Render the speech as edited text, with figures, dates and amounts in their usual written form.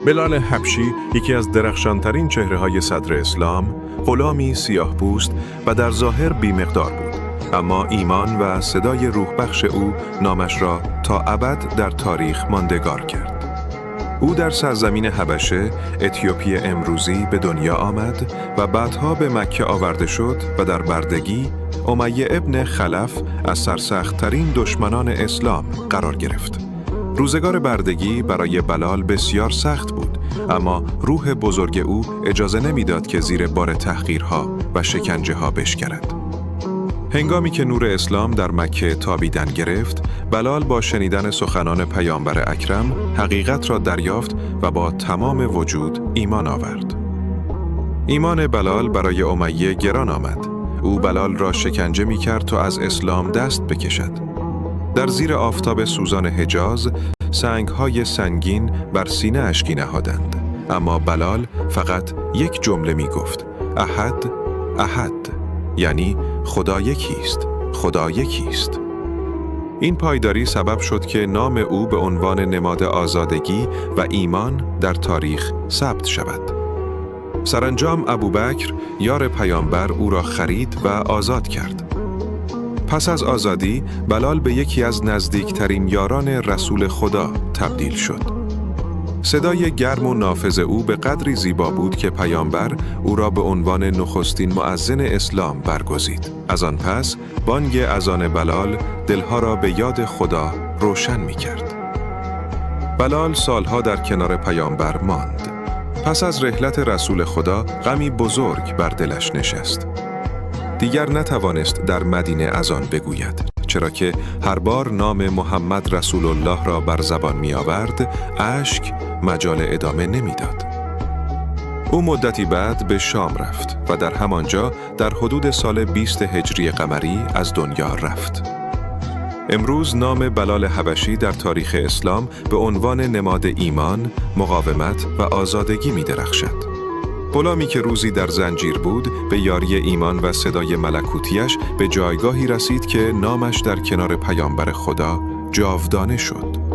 بلال حبشی یکی از درخشانترین چهره‌های صدر اسلام، غلامی سیاه‌پوست و در ظاهر بی‌مقدار بود. اما ایمان و صدای روح بخش او نامش را تا ابد در تاریخ ماندگار کرد. او در سرزمین حبشه، اتیوپی امروزی به دنیا آمد و بعدها به مکه آورده شد و در بردگی امیه ابن خلف از سرسخت‌ترین دشمنان اسلام قرار گرفت. روزگار بردگی برای بلال بسیار سخت بود، اما روح بزرگ او اجازه نمیداد که زیر بار تحقیرها و شکنجه‌ها بشکند. هنگامی که نور اسلام در مکه تابیدن گرفت، بلال با شنیدن سخنان پیامبر اکرم حقیقت را دریافت و با تمام وجود ایمان آورد. ایمان بلال برای امیه گران آمد. او بلال را شکنجه می‌کرد تا از اسلام دست بکشد. در زیر آفتاب سوزان حجاز، سنگ‌های سنگین بر سینه اشکی نهادند، اما بلال فقط یک جمله می‌گفت: احد، احد، یعنی خدا یکیست، خدا یکیست. این پایداری سبب شد که نام او به عنوان نماد آزادگی و ایمان در تاریخ ثبت شود. سرانجام ابوبکر یار پیامبر او را خرید و آزاد کرد. پس از آزادی، بلال به یکی از نزدیکترین یاران رسول خدا تبدیل شد. صدای گرم و نافذ او به قدری زیبا بود که پیامبر او را به عنوان نخستین مؤذن اسلام برگزید. از آن پس بانگ اذان بلال دلها را به یاد خدا روشن می کرد. بلال سالها در کنار پیامبر ماند. پس از رحلت رسول خدا غمی بزرگ بر دلش نشست. دیگر نتوانست در مدینه اذان بگوید، چرا که هر بار نام محمد رسول الله را بر زبان می آورد، اشک مجال ادامه نمی داد. او مدتی بعد به شام رفت و در همانجا در حدود سال 20 هجری قمری از دنیا رفت. امروز نام بلال حبشی در تاریخ اسلام به عنوان نماد ایمان، مقاومت و آزادگی می درخشد. غلامی که روزی در زنجیر بود، به یاری ایمان و صدای ملکوتیش به جایگاهی رسید که نامش در کنار پیامبر خدا جاودانه شد.